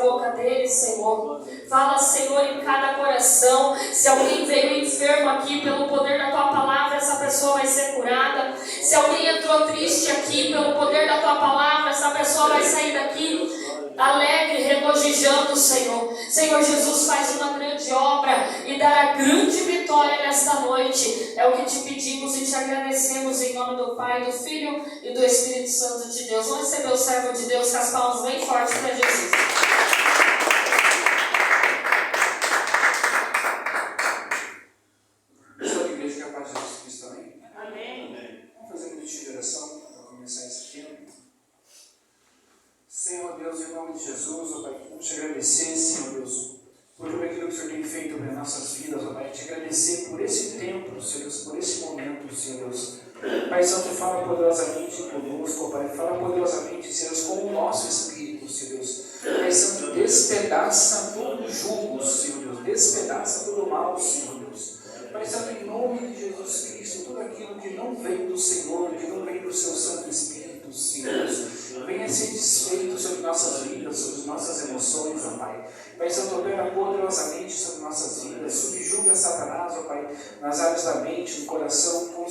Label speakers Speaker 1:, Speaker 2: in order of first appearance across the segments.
Speaker 1: boca deles, Senhor. Fala, Senhor, em cada coração. Se alguém veio enfermo aqui, pelo poder da Tua palavra, essa pessoa vai ser curada. Se alguém entrou triste aqui, pelo poder da Tua palavra, essa pessoa vai sair daqui alegre, regozijando, Senhor. Senhor Jesus, faz uma grande obra e dará grande vitória nesta noite. É o que te pedimos e te agradecemos em nome do Pai, do Filho e do Espírito Santo de Deus. Vamos receber o servo de Deus com as palmas bem fortes para Jesus.
Speaker 2: Pessoal da igreja, que a paz de Jesus Cristo também.
Speaker 1: Amém.
Speaker 2: Vamos fazer um minutinho de oração para começar esse tempo. Senhor Deus, em nome de Jesus, ó Pai, queremos te agradecer, Senhor Deus, por tudo aquilo que o Senhor tem feito nas nossas vidas, ó Pai, te agradecer por esse tempo, Senhor Deus, por esse momento, Senhor Deus. Pai Santo, fala poderosamente conosco, ó Pai, fala poderosamente, Senhor Deus, com o nosso espírito, Senhor Deus. Pai Santo, despedaça todo o jugo, Senhor Deus, despedaça todo o mal, Senhor Deus. Pai Santo, em nome de Jesus Cristo, tudo aquilo que não vem do Senhor, que não vem do Seu Santo Espírito, Senhor Deus, venha ser desfeito sobre nossas vidas, sobre nossas emoções, ó Pai. Pai Santo, opera poderosamente sobre nossas vidas, subjuga Satanás, ó Pai, nas áreas da mente, no coração,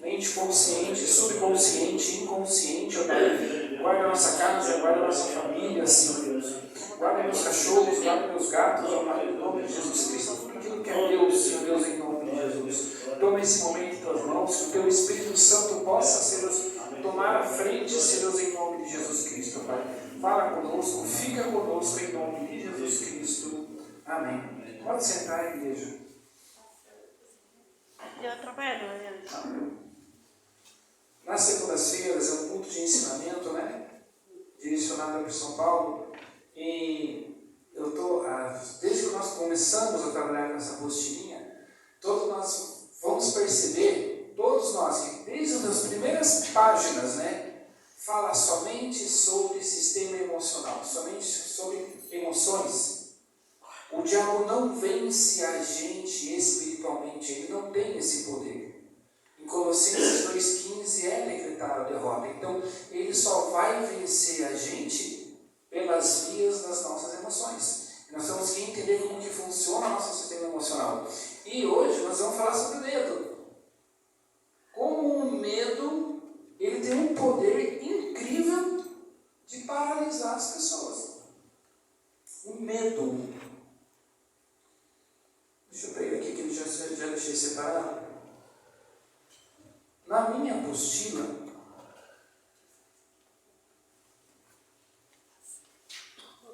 Speaker 2: mente consciente, subconsciente, inconsciente, ó Pai. Guarda a nossa casa, guarda a nossa família, Senhor Deus. Guarda meus cachorros, guarda meus gatos, ó Pai, em nome de Jesus Cristo. Tudo aquilo que é Deus, Senhor Deus, em nome de Jesus. Toma esse momento em Tuas mãos, que o Teu Espírito Santo possa, Senhor Deus, tomar a frente, Senhor Deus, em nome de Jesus Cristo, Pai. Fala conosco, fica conosco em nome de Jesus Cristo. Amém. Pode sentar, igreja. Nas segundas-feiras é um culto de ensinamento, né? Direcionado para São Paulo. E eu estou, desde que nós começamos a trabalhar com essa apostilinha, todos nós vamos perceber, todos nós, que desde as primeiras páginas, né? Fala somente sobre sistema emocional, somente sobre emoções. O diabo não vence a gente espiritualmente, ele não tem esse poder. Em Colossenses 2,15 é decretada a derrota. Então, ele só vai vencer a gente pelas vias das nossas emoções. E nós temos que entender como que funciona o nosso sistema emocional. E hoje nós vamos falar sobre o medo. Como o medo, ele tem um poder incrível de paralisar as pessoas. O medo. Deixa eu pegar aqui que eu já deixei separado. Na minha apostila,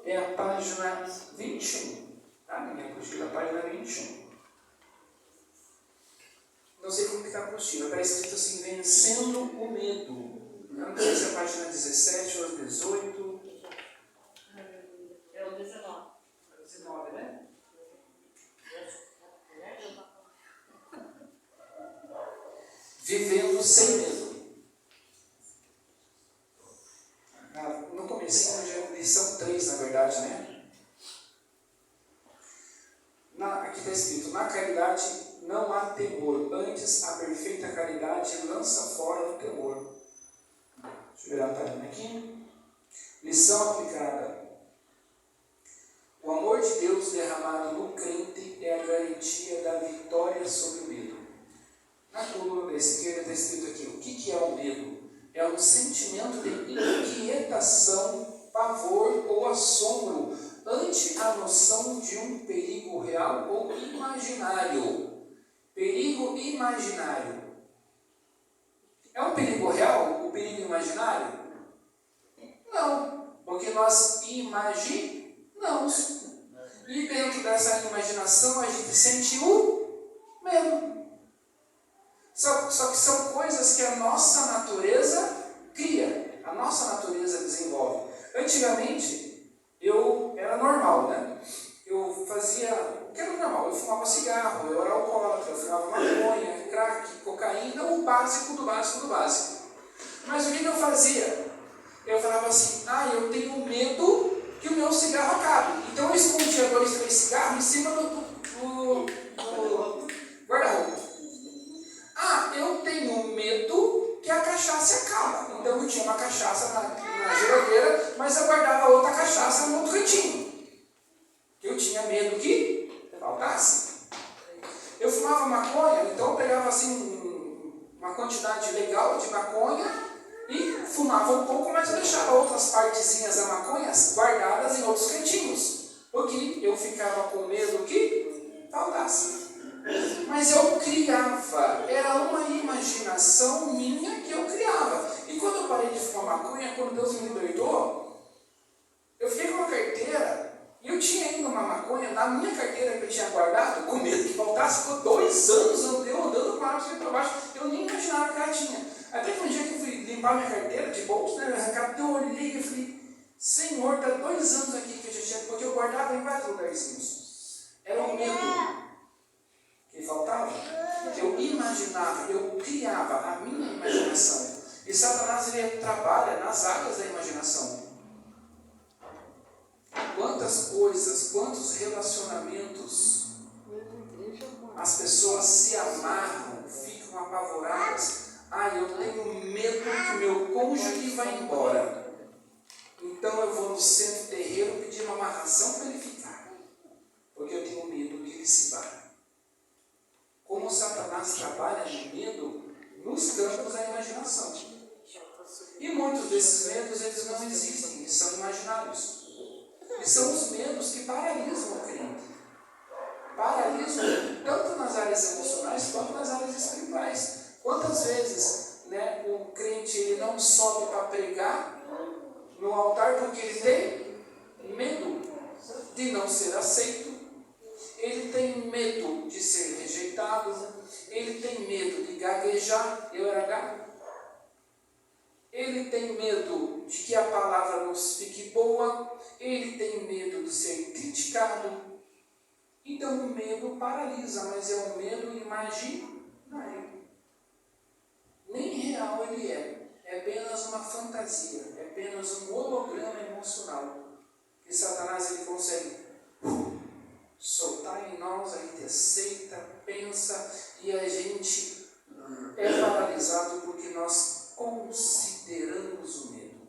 Speaker 2: é a página 21. Tá? Na minha apostila, a página 21. Não sei como que está a apostila. Está escrito assim, vencendo o medo. Não sei se é a página 17 ou 18.
Speaker 1: É o 19.
Speaker 2: 19, né? Vivendo sem medo. No começo, já é lição 3, na verdade, né? Aqui está escrito, na caridade não há temor, antes a perfeita caridade lança fora o temor. Deixa eu ver a página aqui. Lição aplicada. O amor de Deus derramado no crente é a garantia da vitória sobre o medo. Na coluna da esquerda está escrito aqui, o que é o medo? É um sentimento de inquietação, pavor ou assombro ante a noção de um perigo real ou imaginário. Perigo imaginário. É um perigo real o perigo imaginário? Não, porque nós imaginamos. E dentro dessa imaginação a gente sente o medo. Só que são coisas que a nossa natureza cria, a nossa natureza desenvolve. Antigamente, eu era normal, né? Eu fazia o que era normal, eu fumava cigarro, eu era alcoólatra, eu fumava maconha, crack, cocaína, o básico do básico do básico. Mas o que eu fazia? Eu falava assim, eu tenho medo que o meu cigarro acabe. Então eu escondia 2, 3 cigarros em cima do guarda-roupa. Eu tenho medo que a cachaça acabe. Então eu tinha uma cachaça na geladeira, mas eu guardava outra cachaça no outro cantinho. medo que faltasse. Eu fumava maconha, então eu pegava assim uma quantidade legal de maconha e fumava um pouco, mas eu deixava outras partezinhas da maconha guardadas em outros cantinhos, porque eu ficava com medo que faltasse. Mas eu criava, era uma imaginação minha que eu criava. E quando eu parei de fumar maconha, quando Deus me libertou, eu fiquei com uma carteira e eu tinha ainda uma maconha na minha carteira que eu tinha guardado, com medo que faltasse. Ficou 2 anos eu andando com a árvore para baixo, eu nem imaginava que ela tinha. Até que um dia que eu fui limpar minha carteira de bolsa, eu olhei e falei, Senhor, está 2 anos aqui que eu já tinha, porque eu guardava em vários lugarzinhos. Era um medo que faltava. Eu imaginava, eu criava a minha imaginação. E Satanás, ele trabalha nas áreas da imaginação. Quantas coisas, quantos relacionamentos as pessoas se amarram, ficam apavoradas. Eu tenho medo que o meu cônjuge vá embora. Então eu vou no centro terreiro pedir uma amarração para ele ficar. Porque eu tenho medo que ele se vá. Como Satanás trabalha no medo nos campos da imaginação. E muitos desses medos, eles não existem, eles são imaginários. E são os medos que paralisam o crente. Paralisam tanto nas áreas emocionais quanto nas áreas espirituais. Quantas vezes, o crente ele não sobe para pregar no altar porque ele tem medo de não ser aceito, ele tem medo de ser rejeitado, ele tem medo de gaguejar, eu era gago. Ele tem medo de que a palavra não fique boa, ele tem medo de ser criticado. Então o medo paralisa, mas é um medo imaginário. Nem real ele é apenas uma fantasia, é apenas um holograma emocional que Satanás ele consegue soltar em nós, a gente aceita, pensa e a gente é paralisado porque nós consideramos o medo.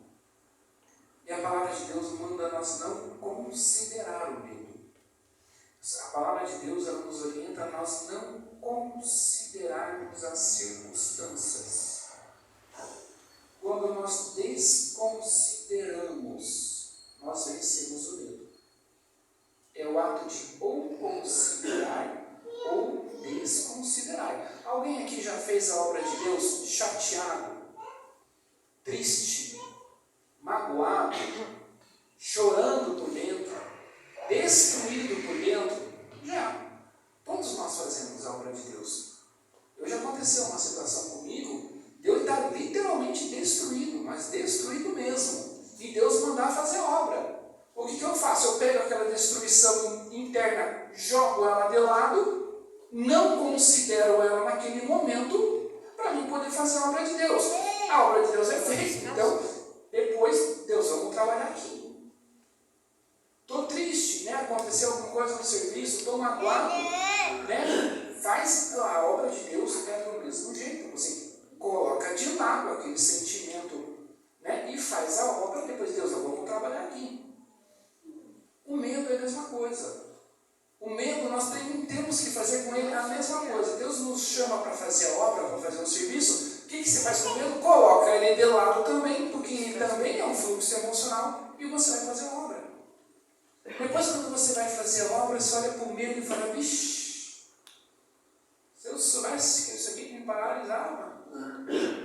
Speaker 2: E a palavra de Deus manda nós não considerar o medo. A palavra de Deus ela nos orienta a nós não considerarmos as circunstâncias. Quando nós desconsideramos, nós vencemos o medo. É o ato de ou considerar ou desconsiderar. Alguém aqui já fez a obra de Deus chateado, triste, magoado, chorando por dentro, destruído por dentro? Já. Todos nós fazemos a obra de Deus. Já aconteceu uma situação comigo, Deus está literalmente destruído, mas destruído mesmo. E Deus mandar fazer obra. O que eu faço? Eu pego aquela destruição interna, jogo ela de lado, não considero ela naquele momento, para mim poder fazer a obra de Deus. A obra de Deus é feita, então depois Deus, vamos trabalhar aqui. Estou triste, aconteceu alguma coisa no serviço, estou magoado, faz a obra de Deus do mesmo jeito. Você coloca de lado aquele sentimento, e faz a obra, depois Deus, vamos trabalhar aqui. O medo é a mesma coisa. O medo, nós temos que fazer com ele a mesma coisa. Deus nos chama para fazer a obra, para fazer um serviço. O que você faz com o medo? Coloca ele de lado também, porque ele também é um fluxo emocional, e você vai fazer a obra. Depois, quando você vai fazer a obra, você olha para o medo e fala, vixe, se eu soubesse que isso aqui me paralisava,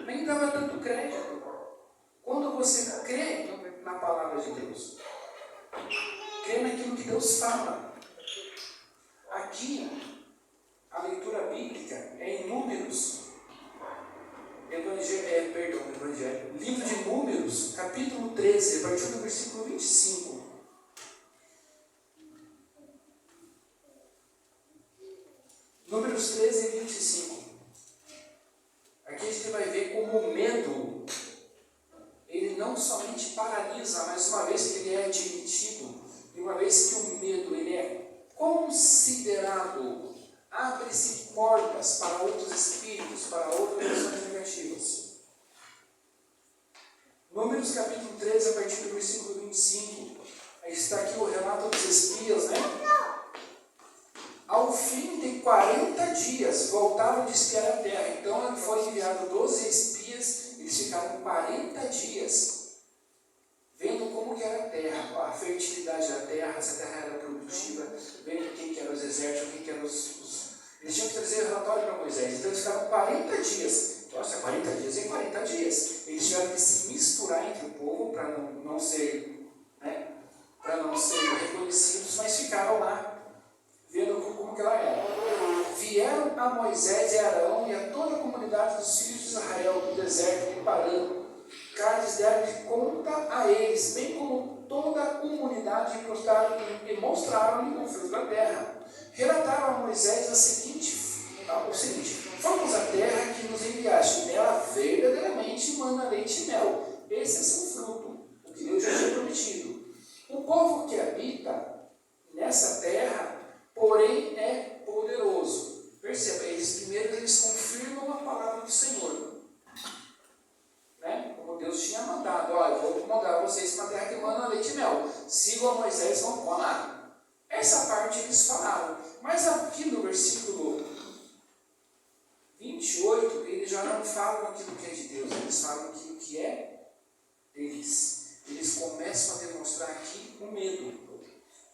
Speaker 2: nem dava tanto crédito. Quando você crê na palavra de Deus, crê naquilo que Deus fala. Aqui, a leitura bíblica é em Números, livro de Números, capítulo 13, a partir do versículo 25. Números 13 e 25. Aqui a gente vai ver como o medo, ele não somente paralisa, mas uma vez que ele é admitido, e uma vez que o medo ele é considerado, abre-se portas para outros espíritos, para outras emoções negativas. Números capítulo 13, a partir do versículo 25. Aí está aqui o relato dos espias, ao fim de 40 dias, voltaram de espiar a terra. Então foi enviado 12 espias, eles ficaram 40 dias vendo como que era a terra, a fertilidade da terra, se a terra era produtiva, vendo quem que eram os exércitos, quem que eram Eles tinham que trazer relatório para Moisés. Então eles ficaram 40 dias. Nossa, 40 dias em 40 dias. Eles tiveram que se misturar entre o povo para não ser reconhecidos, mas ficaram lá vendo como que ela era. Vieram a Moisés e a Arão e a toda a comunidade dos filhos de Israel do deserto de Parã. Cálices deram de conta a eles, bem como toda a comunidade, e mostraram-lhe o fruto da terra. Relataram a Moisés o seguinte: fomos à terra que nos enviaste, nela verdadeiramente mana leite e mel. Esse é seu fruto, o que Deus já tinha prometido. O povo que habita nessa terra, porém, é poderoso. Perceba, eles confirmam a palavra do Senhor. Como Deus tinha mandado, olha, vou mandar vocês para a terra que mana leite e mel. Sigam a Moisés, vão lá. Essa parte eles falaram. Mas aqui no versículo 28, eles já não falam aquilo que é de Deus, eles falam aquilo que é deles. Eles começam a demonstrar aqui o medo.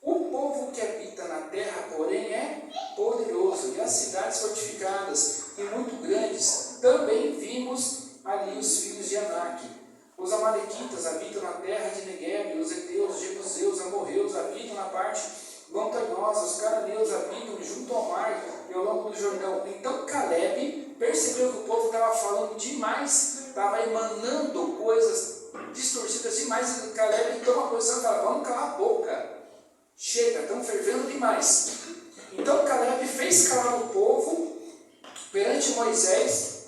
Speaker 2: O povo que habita na terra, porém, é poderoso, e as cidades fortificadas e muito grandes, também vimos ali os filhos de Anak. Os amalequitas habitam na terra de Negueb, os heteus, jebuseus, amorreus habitam na parte montanhosa, os cananeus habitam junto ao mar e ao longo do Jordão. Então Caleb percebeu que o povo estava falando demais, estava emanando coisas distorcidas demais, e Caleb toma posição e fala: vamos calar a boca, chega, estão fervendo demais. Então Caleb fez calar o povo perante Moisés,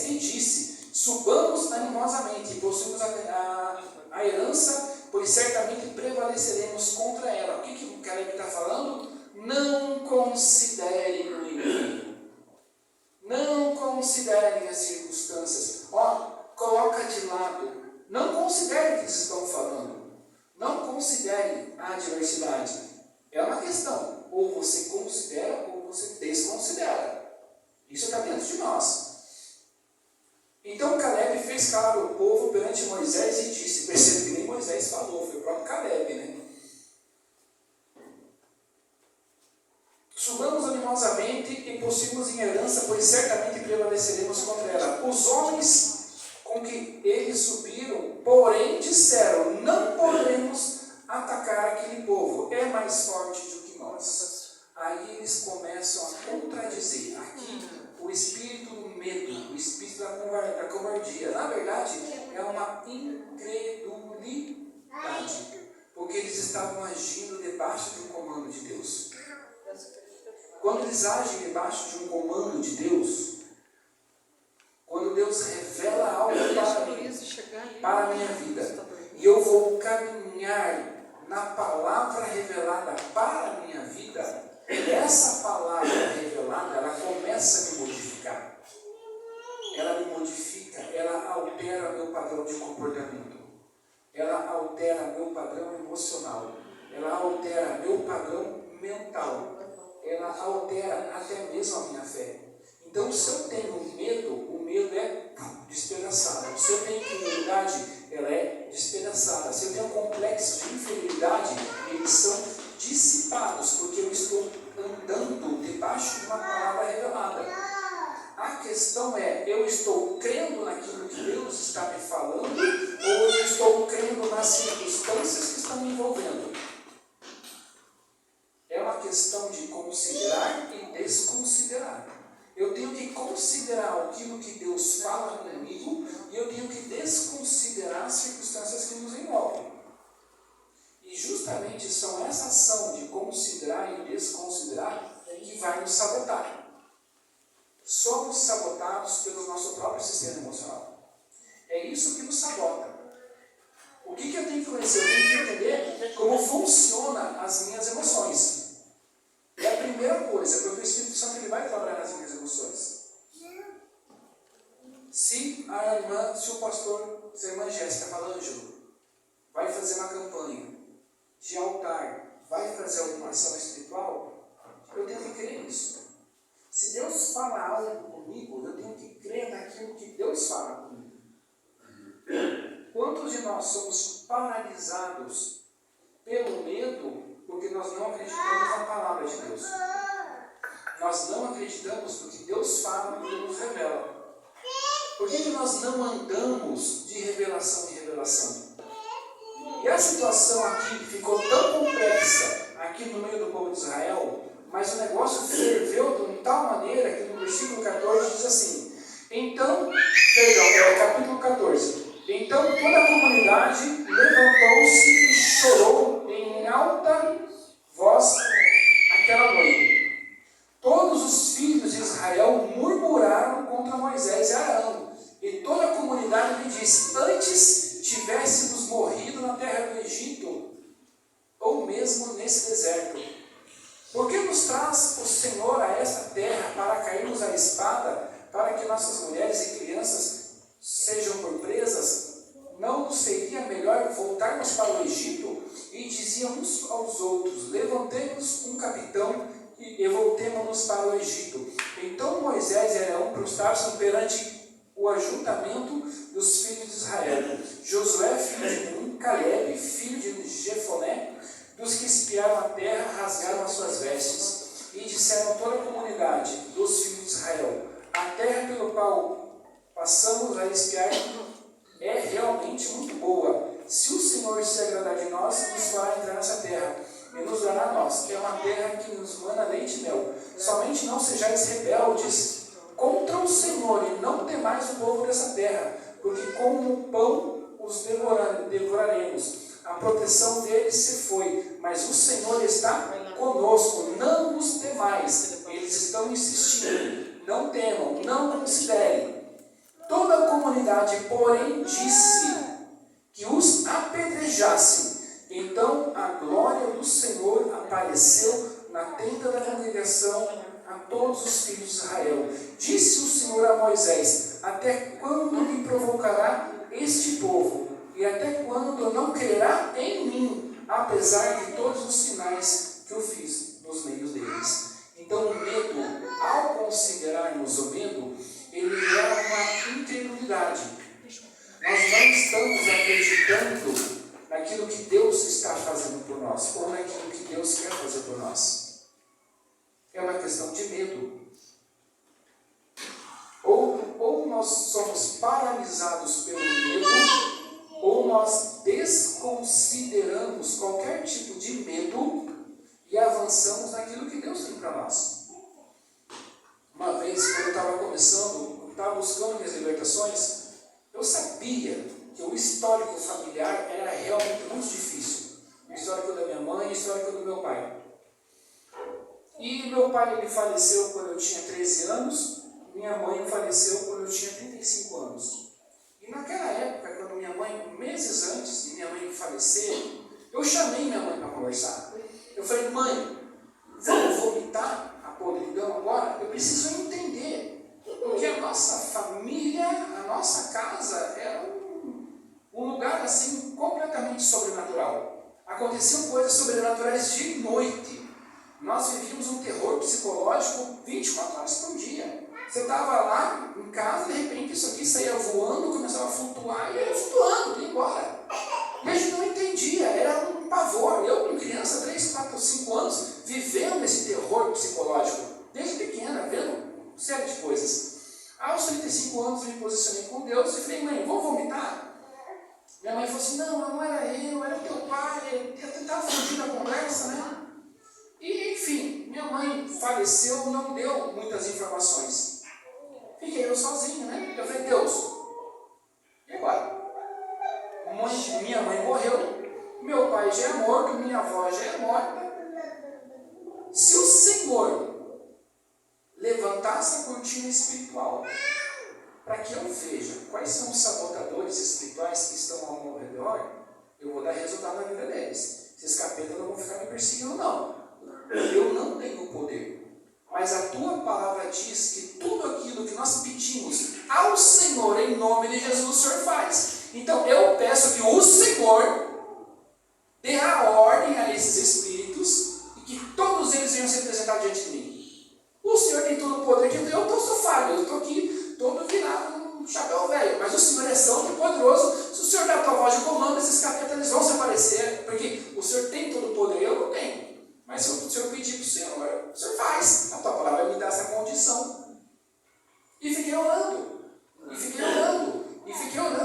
Speaker 2: e disse: subamos animosamente e possuímos a herança, pois certamente prevaleceremos contra ela. O que o Caleb está falando? Não considerem o inimigo, não considerem as circunstâncias, coloca de lado, não considerem o que eles estão falando, não considerem a adversidade. É uma questão, ou você considera ou você desconsidera. Isso está dentro de nós. Então Caleb fez calar o povo perante Moisés e disse, percebe que nem Moisés falou, foi o próprio Caleb, né? Subamos animosamente e possuímos em herança, pois certamente prevaleceremos contra ela. Os homens com que eles subiram, porém, disseram: não podemos atacar aquele povo, é mais forte do que nós. Aí eles começam a contradizer. Aqui, o espírito do medo, o espírito da covardia, na verdade, é uma incredulidade, porque eles estavam agindo debaixo do comando de Deus. Quando eles agem debaixo de um comando de Deus, quando Deus revela algo para a minha vida, e eu vou caminhar na palavra revelada para a minha vida, essa palavra revelada, ela começa a me modificar. Ela me modifica, ela altera meu padrão de comportamento, ela altera meu padrão emocional, ela altera meu padrão mental, ela altera até mesmo a minha fé. Então, se eu tenho medo, o medo é despedaçado. Se eu tenho inferioridade, ela é despedaçada. Se eu tenho complexo de inferioridade, eles são dissipados, porque eu estou andando debaixo de uma palavra revelada. A questão é, eu estou crendo naquilo que Deus está me falando, ou eu estou crendo nas circunstâncias que estão me envolvendo? É uma questão de considerar e desconsiderar. Eu tenho que considerar aquilo que Deus fala comigo e eu tenho que desconsiderar as circunstâncias que nos envolvem. E justamente são essa ação de considerar e desconsiderar que vai nos sabotar. Somos sabotados pelo nosso próprio sistema emocional. É isso que nos sabota. O que eu tenho que conhecer? Eu tenho que entender como funcionam as minhas emoções. É a primeira coisa, porque o Espírito Santo ele vai trabalhar nas minhas emoções. Se a irmã Jéssica Falanjo vai fazer uma campanha de altar, vai fazer alguma ação espiritual, eu tenho que crer nisso. Se Deus fala algo comigo, eu tenho que crer naquilo que Deus fala comigo. Quantos de nós somos paralisados pelo medo porque nós não acreditamos na palavra de Deus? Nós não acreditamos no que Deus fala e nos revela. Por que nós não andamos de revelação em revelação? E a situação aqui ficou tão complexa aqui no meio do povo de Israel, mas o negócio ferveu de tal maneira que no versículo 14 diz assim, capítulo 14, então toda a comunidade levantou-se e chorou em alta voz aquela noite. Todos os filhos de Israel murmuraram contra Moisés e Arão, e toda a comunidade lhe disse, antes tivéssemos morrido na terra do Egito, ou mesmo nesse deserto. Por que nos traz o Senhor a esta terra para cairmos à espada, para que nossas mulheres e crianças sejam por presas? Não seria melhor voltarmos para o Egito? E diziam uns aos outros, levantemos um capitão e voltemos-nos para o Egito. Então Moisés e Arão prostraram-se perante o ajuntamento dos filhos de Israel. Josué, filho de Nun, Caleb, filho de Jefoné, dos que espiaram a terra, rasgaram as suas vestes. E disseram a toda a comunidade dos filhos de Israel, a terra pelo qual passamos a espiar é realmente muito boa. Se o Senhor se agradar de nós, nos fará entrar nessa terra, e nos dará a nós, que é uma terra que nos mana leite e mel. Somente não sejais rebeldes contra o Senhor, e não temais o povo dessa terra, porque como pão os devoraremos. A proteção deles se foi, mas o Senhor está conosco, não os temais. Eles estão insistindo, não temam, não considerem. Toda a comunidade, porém, disse que os apedrejassem. Então a glória do Senhor apareceu na tenda da congregação a todos os filhos de Israel. Disse o Senhor a Moisés, até quando me provocará este povo? E até quando não crerá em mim, apesar de todos os sinais que eu fiz nos meios deles? Então o medo, ao considerarmos o medo, ele é uma incredulidade. Nós não estamos acreditando naquilo que Deus está fazendo por nós, ou naquilo que Deus quer fazer por nós. É uma questão de medo. Ou nós somos paralisados pelo medo, ou nós desconsideramos qualquer tipo de medo e avançamos naquilo que Deus tem para nós. Uma vez, quando eu estava começando, eu estava buscando minhas libertações, eu sabia que o histórico familiar era realmente muito difícil. O histórico da minha mãe e o histórico do meu pai. E meu pai ele faleceu quando eu tinha 13 anos, minha mãe faleceu quando eu tinha 35 anos. E naquela época, quando minha mãe, meses antes de minha mãe falecer, eu chamei minha mãe para conversar. Eu falei, mãe, vamos vomitar a podridão agora? Eu preciso entender. Porque a nossa família, a nossa casa era um lugar assim completamente sobrenatural. Aconteciam coisas sobrenaturais de noite. Nós vivíamos um terror psicológico 24 horas por dia. Você estava lá em casa, de repente isso aqui saía voando, começava a flutuar e ia flutuando, ia embora. E a gente não entendia, era um pavor. Eu, como criança, 3, 4, 5 anos, vivendo esse terror psicológico, desde pequena, vendo série de coisas. Aos 35 anos eu me posicionei com Deus e falei, mãe, vou vomitar? Minha mãe falou assim, não era eu, era teu pai, eu tentava fugir da conversa, né? E enfim, minha mãe faleceu, não deu muitas informações. Fiquei eu sozinho, né? Eu falei, Deus, e agora? Minha mãe morreu, meu pai já é morto, minha avó já é morta. Se o Senhor levantasse a cortina espiritual para que eu veja quais são os sabotadores espirituais que estão ao meu redor, eu vou dar resultado na vida deles. Esses capetas não vão ficar me perseguindo, não. Eu não tenho o poder. Mas a tua palavra diz que tudo aquilo que nós pedimos ao Senhor, em nome de Jesus, o Senhor faz. Então eu peço que o Senhor dê a ordem a esses espíritos e que todos eles eles venham se apresentar diante de mim. O Senhor tem todo o poder, eu sou falho, eu estou aqui todo virado num chapéu velho, mas o Senhor é santo e poderoso. Se o Senhor der a tua voz de comando, esses capetas eles vão se aparecer, porque o Senhor tem todo o poder, eu não tenho. Mas se o Senhor pedir para o Senhor faz. A tua palavra me dá essa condição. E fiquei orando,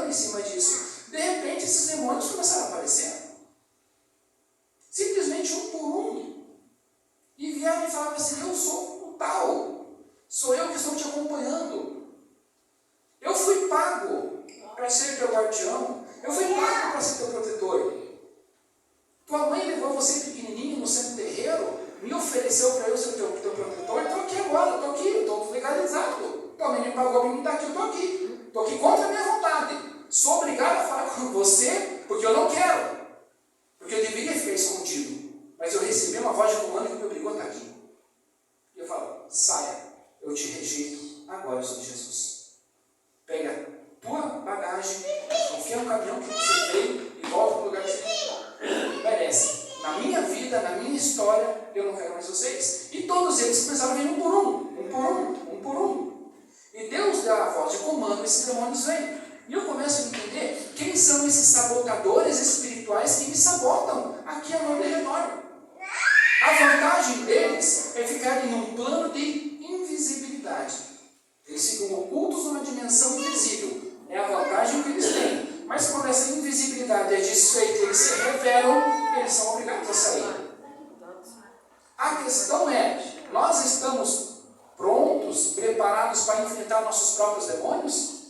Speaker 2: em cima disso. De repente, esses demônios começaram a aparecer. Simplesmente um por um. E vieram e falavam assim, eu sou o tal. Sou eu que estou te acompanhando. Eu fui pago para ser teu guardião. Eu fui pago para ser teu protetor. Tua mãe levou você pequenininho no centro terreiro, me ofereceu para eu ser teu protetor. Estou aqui agora, estou legalizado. Tua mãe me pagou para me dar aqui, eu estou aqui. Estou aqui contra a minha vontade. Sou obrigado a falar com você porque eu não quero. Porque eu deveria ficar escondido. Mas eu recebi uma voz de comando que me obrigou a estar aqui. E eu falo, saia, eu te rejeito agora, Senhor Jesus. Pega a tua bagagem, confia no caminhão que você veio e volta para o lugar que você merece. Na minha vida, na minha história, eu não quero mais vocês. E todos eles começaram a vir um por um. E Deus dá a voz de comando, esses demônios vêm. E eu começo a entender quem são esses sabotadores espirituais que me sabotam aqui ao meu redor. A vantagem deles é ficar em um plano de invisibilidade. Eles ficam ocultos numa dimensão invisível. É a vantagem que eles têm. Mas quando essa invisibilidade é desfeita e eles se revelam, eles são obrigados a sair. A questão é, nós estamos prontos, preparados para enfrentar nossos próprios demônios?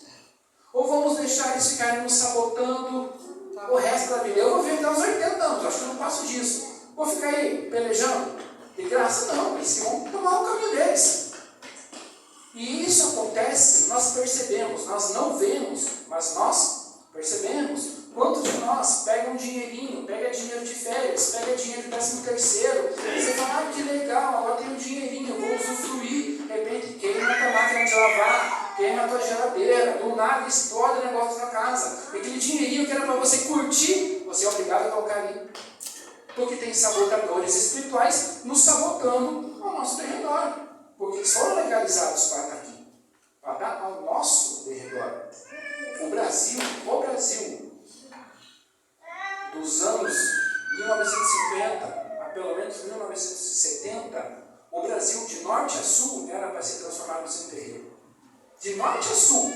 Speaker 2: Ou vamos deixar eles ficarem nos sabotando o resto da vida? Eu vou viver até os 80 anos, acho que eu não passo disso. Vou ficar aí pelejando? De graça? Não, eles vão tomar o caminho deles. E isso acontece, nós percebemos, nós não vemos, mas nós percebemos. Quantos de nós pegam um dinheirinho, pega dinheiro de férias, pega dinheiro de 13º, você fala, que legal, agora tem um dinheirinho, eu vou usufruir, de repente queima a tua máquina de lavar, queima a tua geladeira, do nada explode o negócio da casa. Aquele dinheirinho que era para você curtir, você é obrigado a colocar ali. Porque tem sabotadores espirituais nos sabotando ao nosso derredor. Porque eles foram legalizados para estar aqui, para dar ao nosso derredor. O Brasil, dos anos 1950 a pelo menos 1970, o Brasil de norte a sul era para ser transformado em centro terreiro. De norte a sul.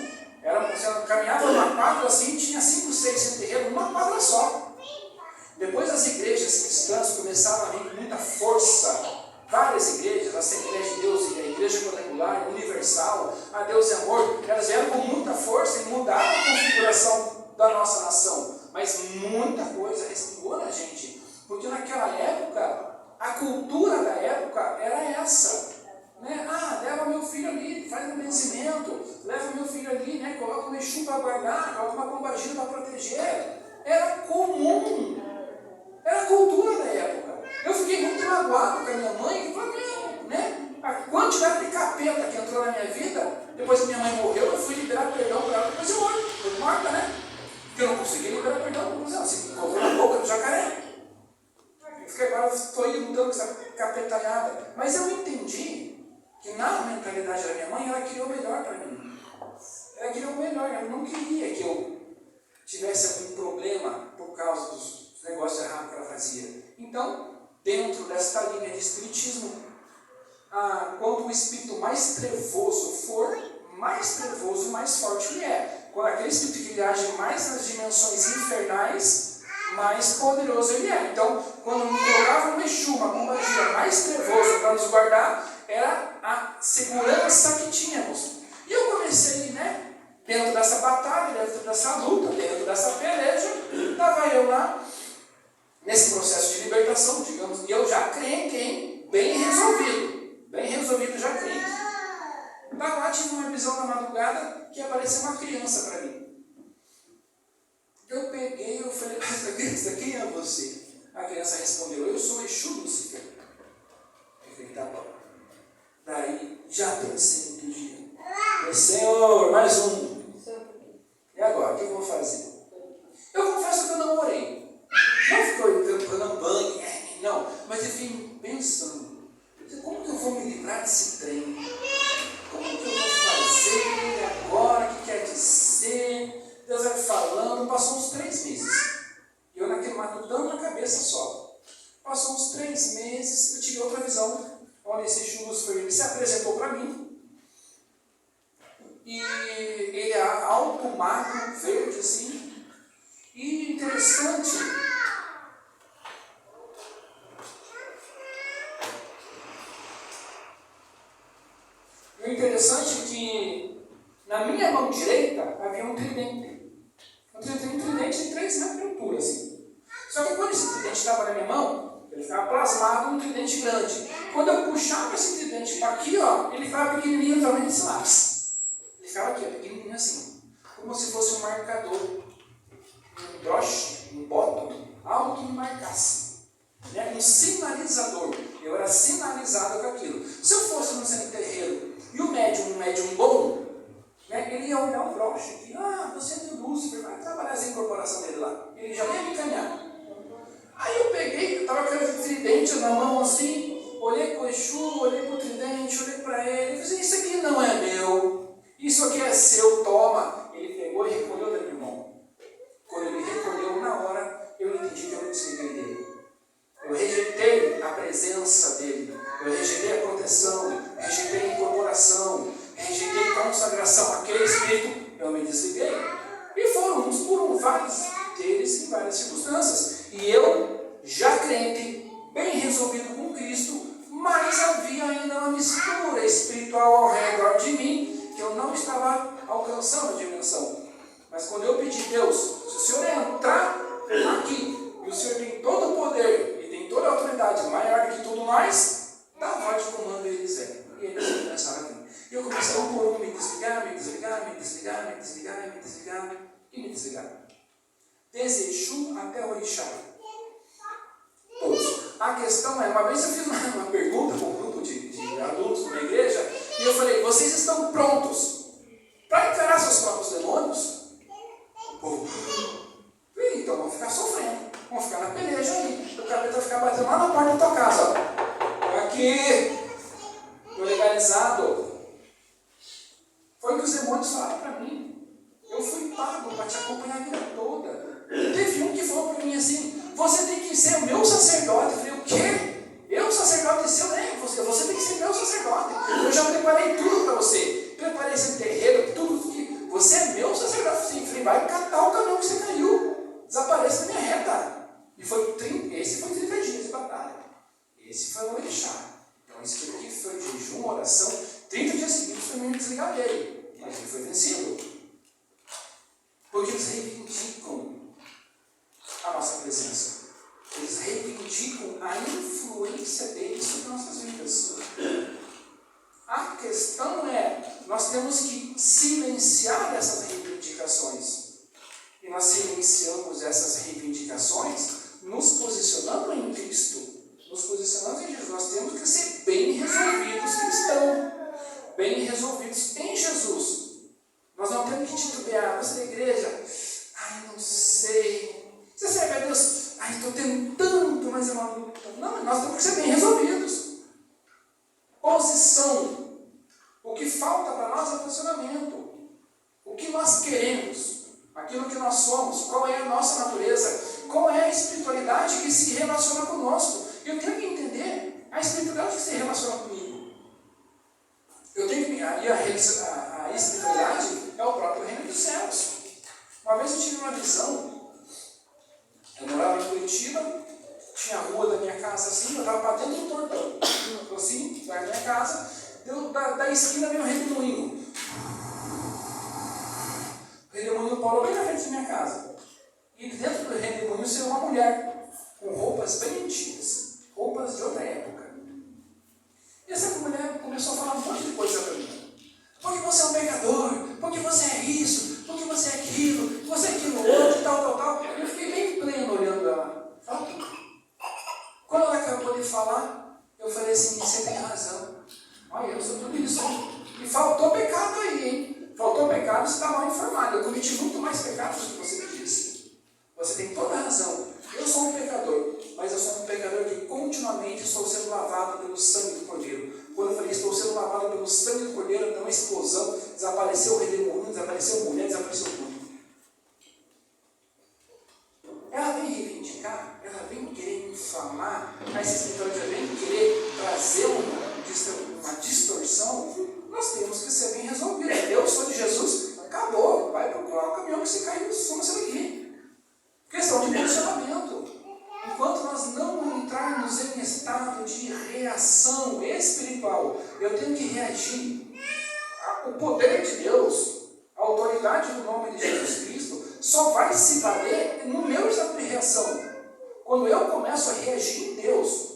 Speaker 2: Você caminhava numa quadra assim, tinha 5, 6 centros terreiros numa quadra só. Depois as igrejas cristãs começaram a vir com muita força. Várias igrejas, a Assembleia de Deus e a Igreja Quadrangular, Universal, a Deus e Amor, elas vieram com muita força e mudaram a configuração da nossa nação. Mas muita coisa respingou na gente. Porque naquela época, a cultura da época era essa. Né? Leva meu filho ali, faz um benzimento, leva meu filho ali, né? Coloca um Exu para guardar, coloca uma pombagira para proteger. Era comum. Era a cultura da época. Eu fiquei muito magoado com a minha mãe, e falei, né? A quantidade de capeta que entrou na minha vida, depois que minha mãe morreu, eu fui liberar perdão para ela, depois eu morro, foi morta, né? Porque eu não consegui liberar perdão, mas ela se colocou na boca do jacaré. Eu fiquei agora, estou aí lutando com essa capetalhada. Mas eu entendi que na mentalidade da minha mãe, ela queria o melhor para mim. Ela queria o melhor, ela não queria que eu tivesse algum problema por causa dos negócios errados que ela fazia. Então, dentro desta linha de espiritismo, quanto o espírito mais trevoso for, mais trevoso e mais forte ele é. Quando aquele espírito que age mais nas dimensões infernais, mais poderoso ele é. Então, quando me colocava um Exu, uma pombagira mais trevoso para nos guardar, era a segurança que tínhamos. E eu comecei, né, dentro dessa batalha, dentro dessa luta, dentro dessa peleja, estava eu lá, nesse processo de libertação, digamos, e eu já crente, hein? Bem resolvido já crente. Estava lá, tive uma visão na madrugada que apareceu uma criança para mim. Eu peguei, eu falei, essa criança, quem é você? A criança respondeu, eu sou Exu Lúcifer. Eu falei, tá bom. Daí, já pensei no dia. Falei, Senhor, mais um. E agora, o que eu vou fazer? Eu confesso que eu não orei. Não ficou dando banho, não. Mas eu fiquei pensando, cabeça só. Passou uns 3 meses, eu tive outra visão, onde esse Exu ele se apresentou para mim, e ele é alto, magro, verde assim, e interessante, é que na minha mão direita havia um tridente. Um tridente de 3 metros de altura, assim. Só que quando esse tridente estava na minha mão, ele ficava plasmado um tridente grande. Quando eu puxava esse tridente para aqui, ó, ele ficava pequenininho também desse lápis. Ele ficava aqui, ó, pequenininho assim. Como se fosse um marcador, um broche, um bottom, algo que me marcasse. Né? Um sinalizador. Eu era sinalizado com aquilo. Se eu fosse no centro terreiro e o médium, um médium bom, né, ele ia olhar o broche aqui, você é do Lúcifer, vai trabalhar essa incorporação dele lá. Ele já ia me encaminhar. Aí eu peguei, estava com aquele tridente na mão assim, olhei para o Exu, olhei para o tridente, olhei para ele, e falei, isso aqui não é meu, isso aqui é seu, toma. Ele pegou e recolheu da minha mão. Quando ele recolheu, na hora, eu entendi que eu me desliguei dele. Eu rejeitei a presença dele, eu rejeitei a proteção, rejeitei a incorporação, rejeitei a consagração, aquele espírito, eu me desliguei. E foram uns por um, vários deles em várias circunstâncias. E eu, já crente, bem resolvido com Cristo, mas havia ainda uma mistura espiritual ao redor de mim, que eu não estava alcançando a dimensão. Mas quando eu pedi, Deus, se o Senhor entrar aqui, e o Senhor tem todo o poder, e tem toda a autoridade, maior do que tudo mais, dá a voz de comando eles é. E eles começaram a vir. E eu comecei um por um me desligar, me desligar, me desligar, me desligar, me desligar, e me desligar. Desde Exu até Orixá. Todos. A questão é, uma vez eu fiz uma pergunta para um grupo de adultos numa igreja, e eu falei, vocês estão prontos para encarar seus próprios demônios? O povo, então vão ficar sofrendo, vão ficar na peleja aí, o capeta vai ficar batendo lá na porta da tua casa, ó. Aqui, estou legalizado. Foi o que os demônios falaram para mim. Eu fui pago para te acompanhar a vida toda. Teve um que falou para mim assim, você tem que ser meu sacerdote. Eu falei, o quê? Eu, sacerdote seu? Você tem que ser meu sacerdote. Eu já preparei tudo para você. Preparei esse terreiro, tudo que você é meu sacerdote. Eu falei, vai catar o caminhão que você caiu. Desapareça da minha reta. E esse foi 30 dias de batalha. Esse foi o Orixá. Então isso aqui foi de jejum, oração. 30 dias seguidos foi me desligar dele. Mas ele foi vencido. Porque eles reivindicam a nossa presença. Eles reivindicam a influência deles sobre nossas vidas. A questão é, nós temos que silenciar essas reivindicações. E nós silenciamos essas reivindicações nos posicionando em Cristo. Nos posicionando em Jesus. Nós temos que ser bem resolvidos cristãos. Bem resolvidos em Jesus. Nós não temos que titubear. Você da igreja, não sei. Você serve a Deus? Estou tentando, mas eu não. Não, nós temos que ser bem resolvidos. Posição. O que falta para nós é posicionamento. O que nós queremos, aquilo que nós somos, qual é a nossa natureza, qual é a espiritualidade que se relaciona conosco. Eu tenho que entender a espiritualidade que se relaciona comigo. Eu tenho que. A espiritualidade é o próprio reino dos céus. Uma vez eu tive uma visão. Eu morava em Curitiba, tinha a rua da minha casa assim, eu estava para dentro do portão. Eu assim, da minha casa, da esquina veio um redemoinho. O redemoinho Paulo bem na frente da minha casa. E dentro do redemoinho saiu uma mulher, com roupas bem antigas, roupas de outra época. E essa mulher começou a falar um monte de coisa para mim. Porque você é um pecador, porque você é isso, porque você é aquilo, você é aquilo outro, tal. Eu fiquei bem pleno olhando ela. Quando ela acabou de falar, eu falei assim, você tem razão. Olha, eu sou tudo isso. E faltou pecado aí, hein? Faltou pecado, você está mal informado. Eu cometi muito mais pecados do que você me disse. Você tem toda a razão. Eu sou um pecador, mas eu sou um pecador que continuamente estou sendo lavado pelo sangue do Cordeiro. Quando eu falei estou sendo lavado pelo sangue do Cordeiro, deu uma explosão, desapareceu o redemoinho, desapareceu a mulher, desapareceu tudo. Ela vem reivindicar, ela vem essa espiritualidade vem querer trazer uma distorção, nós temos que ser bem resolvidos. Eu sou de Jesus, acabou, vai procurar o caminhão que você caiu, somos aqui. Questão de posicionamento. Enquanto nós não entrarmos em estado de reação espiritual, eu tenho que reagir. O poder de Deus, a autoridade do nome de Jesus Cristo, só vai se valer no meu estado de reação. Quando eu começo a reagir em Deus,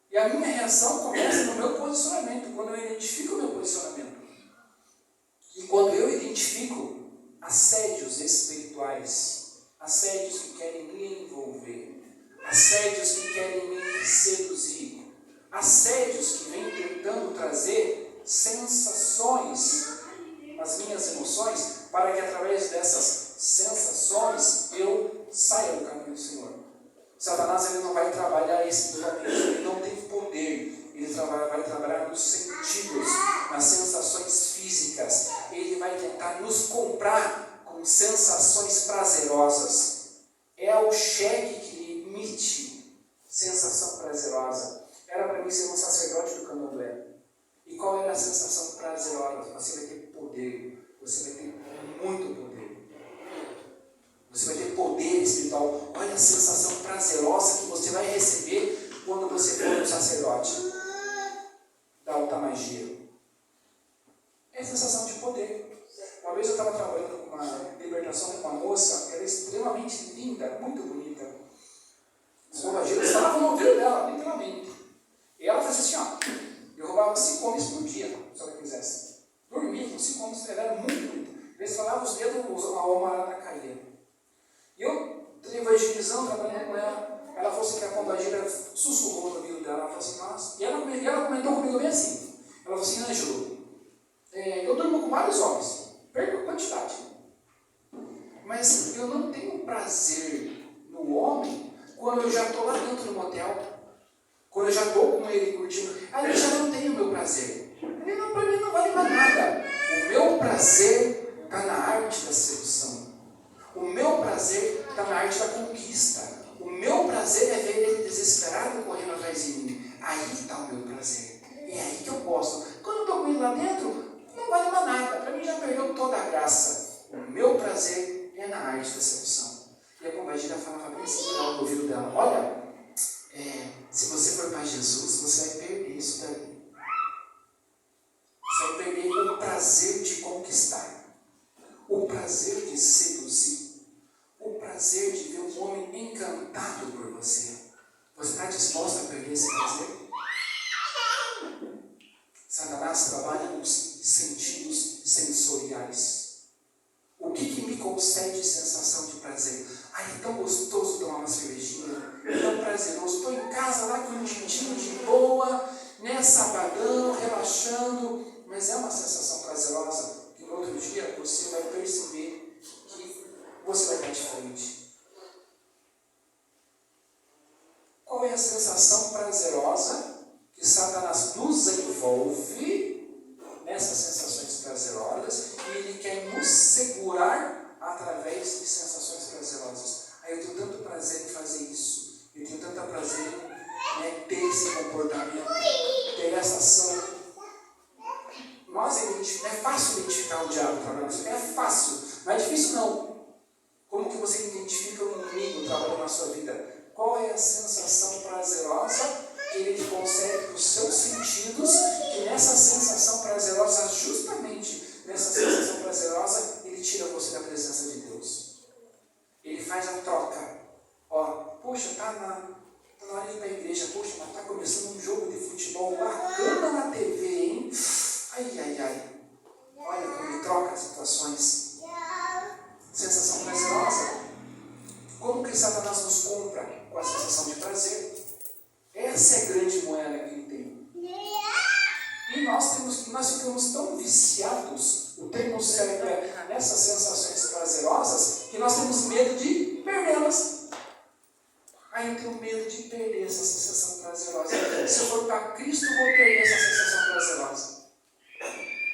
Speaker 2: e a minha reação começa no meu posicionamento, quando eu identifico o meu posicionamento. E quando eu identifico assédios espirituais, assédios que querem me envolver, assédios que querem me seduzir, assédios que vêm tentando trazer sensações às minhas emoções, para que através dessas sensações eu saia do caminho do Senhor. Satanás ele não vai trabalhar espiritualmente, ele não tem poder, ele vai trabalhar nos sentidos, nas sensações físicas, ele vai tentar nos comprar com sensações prazerosas. É o cheque que emite sensação prazerosa. Era para mim ser um sacerdote do candomblé. E qual era a sensação prazerosa? Você vai ter poder, você vai ter muito poder. Você vai ter poder espiritual. Olha a sensação prazerosa que você vai receber quando você for um sacerdote da alta magia. É a sensação de poder. Uma vez eu estava trabalhando com uma libertação com uma moça, ela é extremamente linda, muito bonita. Os bombageiros estavam no ouvido dela, literalmente. E ela fazia assim, ó, eu roubava 5 homens por dia, se ela quisesse. Dormia com 5 homens, ela era muito bonita. Eles falavam os dedos, a alma caía. E eu, evangelizando, trabalhando com ela, ela falou assim que a pombagira sussurrou no ouvido dela, ela falou assim, nossa, e ela comentou comigo bem assim, ela falou assim, Ângelo, eu durmo com vários homens, perco a quantidade, mas eu não tenho prazer no homem quando eu já estou lá dentro do motel, quando eu já estou com ele curtindo, aí eu já não tenho o meu prazer. Ele não, para mim não vale mais nada. O meu prazer está na arte da sedução. O meu prazer está na arte da conquista. O meu prazer é ver ele desesperado correndo atrás de mim. Aí está o meu prazer. É aí que eu gosto. Quando eu estou com ele lá dentro, não vale mais nada. Para mim já perdeu toda a graça. O meu prazer é na arte da sedução. E a pombagira falava bem assim no ouvido dela, olha, se você for para Jesus, você vai perder isso daí. Você vai perder o prazer de conquistar, o prazer de seduzir, o prazer de ver um homem encantado por você. Você está disposto a perder esse prazer? Satanás trabalha nos sentidos sensoriais. O que me concede sensação de prazer? Ai, é tão gostoso tomar uma cervejinha, é tão prazeroso. Estou em casa lá com um tintinho de boa, né, sabadão, relaxando. Mas é uma sensação prazerosa que no outro dia você vai perceber que você vai estar diferente. Qual é a sensação prazerosa que Satanás nos envolve nessas sensações prazerosas e ele quer nos segurar através de sensações prazerosas? Aí eu tenho tanto prazer em fazer isso, eu tenho tanto prazer em ter esse comportamento, ter essa ação. É fácil identificar o diabo trabalhando isso, é fácil, não é difícil não. Como que você identifica o inimigo trabalhando na sua vida? Qual é a sensação prazerosa que ele te concede para os seus sentidos, que nessa sensação prazerosa, justamente nessa sensação prazerosa, ele tira você da presença de Deus. Ele faz a troca. Ó, poxa, tá na hora de ir para a igreja, poxa, mas está começando um jogo de futebol bacana na TV, hein? Ai. Olha como ele troca as situações. Sensação prazerosa. Como que Satanás nos compra? Com a sensação de prazer. Essa é a grande moeda que ele tem. E nós ficamos tão viciados, o termo certo é nessas sensações prazerosas, que nós temos medo de perdê-las. Aí eu tenho medo de perder essa sensação prazerosa. Se eu for para Cristo, eu vou perder essa sensação prazerosa.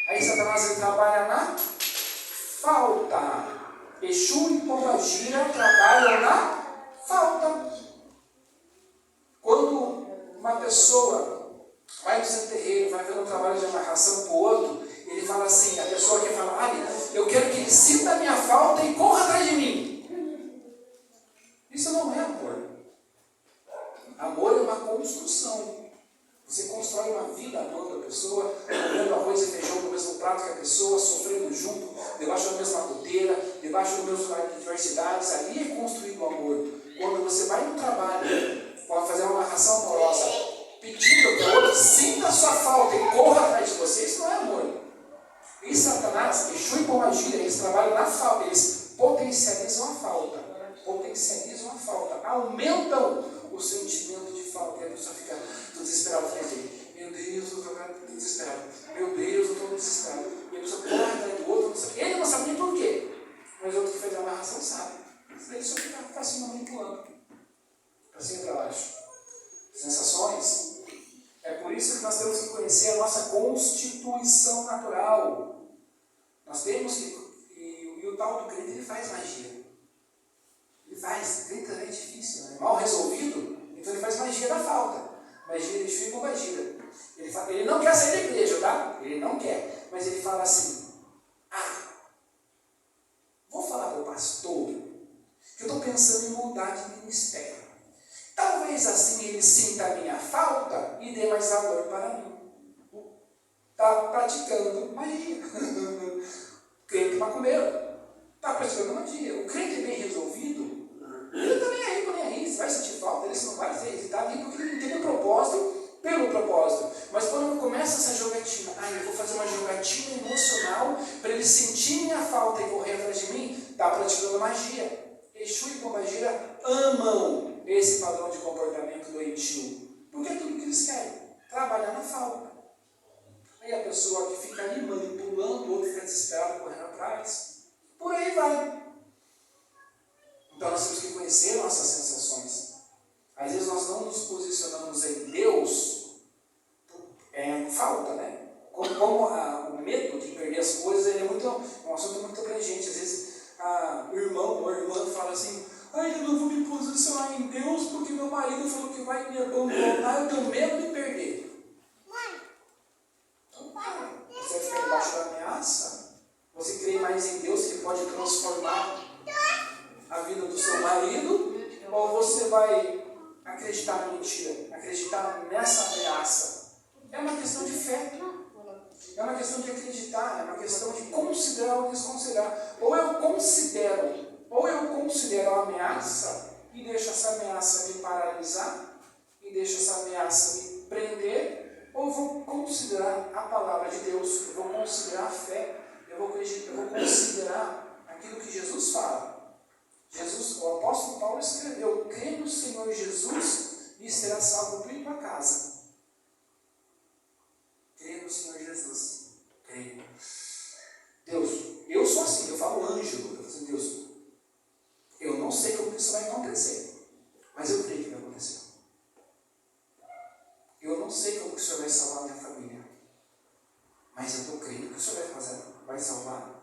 Speaker 2: Aí Satanás ele trabalha na falta. Exu e pombagira trabalham na falta. Quando uma pessoa vai no seu terreiro, vai ver um trabalho de amarração para o outro, ele fala assim, a pessoa que fala, olha, eu quero que ele sinta a minha falta e corra atrás de mim. Isso não é amor. Amor é uma construção. Você constrói uma vida amando a pessoa, comendo arroz e feijão no mesmo prato que a pessoa, sofrendo junto, debaixo da mesma goteira, debaixo das mesmas adversidades. Ali é construído o amor. Quando você vai no trabalho, pode fazer uma amarração amorosa, pedindo que o outro sinta a sua falta e corra atrás de você, isso não é amor. E Satanás, Exu e Pombagira, eles trabalham na falta, eles potencializam a falta. Potencializam a falta, aumentam o sentimento de falta. E a pessoa fica desesperada, meu Deus, eu estou desesperado. Meu Deus, eu estou desesperado. E a pessoa corre atrás do outro, não sabe. Ele não sabe nem por quê, mas o outro que fez a amarração sabe. Ele só fica assim manipulando, para cima e para baixo. Sensações. É por isso que nós temos que conhecer a nossa constituição natural. Nós temos que. E o tal do crente, ele faz magia. Ele faz, crente é difícil, né? Mal resolvido, então ele faz magia da falta. Magia de Exu e Pombagira. Ele não quer sair da igreja, tá? Ele não quer. Mas ele fala assim, vou falar para o pastor que eu estou pensando em mudar de ministério. Talvez assim ele sinta a minha falta e dê mais valor para mim. Está praticando magia. Crente macumbeiro. Está praticando magia. O crente bem resolvido, ele não está nem aí, nem aí. Se vai sentir falta, ele não vai dizer. Ele está ali porque ele tem um propósito, pelo propósito. Mas quando começa essa jogatina, eu vou fazer uma jogatina emocional para ele sentir minha falta e correr atrás de mim, está praticando magia. Exu e Pombagira amam esse padrão de comportamento doentio. Porque é tudo que eles querem, trabalhar na falta. Aí a pessoa que fica ali manipulando, o outro fica desesperado, correndo atrás. Por aí vai. Então nós temos que conhecer nossas sensações. Às vezes nós não nos posicionamos em Deus, falta, né? Como o medo de perder as coisas, ele é um assunto muito abrangente. Às vezes o irmão ou a irmã fala assim, eu não vou me posicionar em Deus porque meu marido falou que vai me abandonar, eu tenho medo de perder. Então, você vai ficar debaixo da ameaça? Você crê mais em Deus que pode transformar a vida do seu marido? Ou você vai acreditar na mentira, acreditar nessa ameaça? É uma questão de fé. É uma questão de acreditar, é uma questão de considerar ou desconsiderar. Ou eu considero a ameaça e deixo essa ameaça me paralisar, e deixo essa ameaça me prender, ou eu vou considerar a palavra de Deus, eu vou considerar a fé, eu vou considerar aquilo que Jesus fala. O apóstolo Paulo escreveu, crê no Senhor Jesus e será salvo tu e tua casa. Crê no Senhor Jesus. Creio. Deus, eu sou assim, eu falo Ângelo. Eu falo assim, Deus, eu não sei como isso vai acontecer, mas eu creio que vai acontecer. Eu não sei como que o Senhor vai salvar a minha família, mas eu estou crendo que o Senhor vai salvar.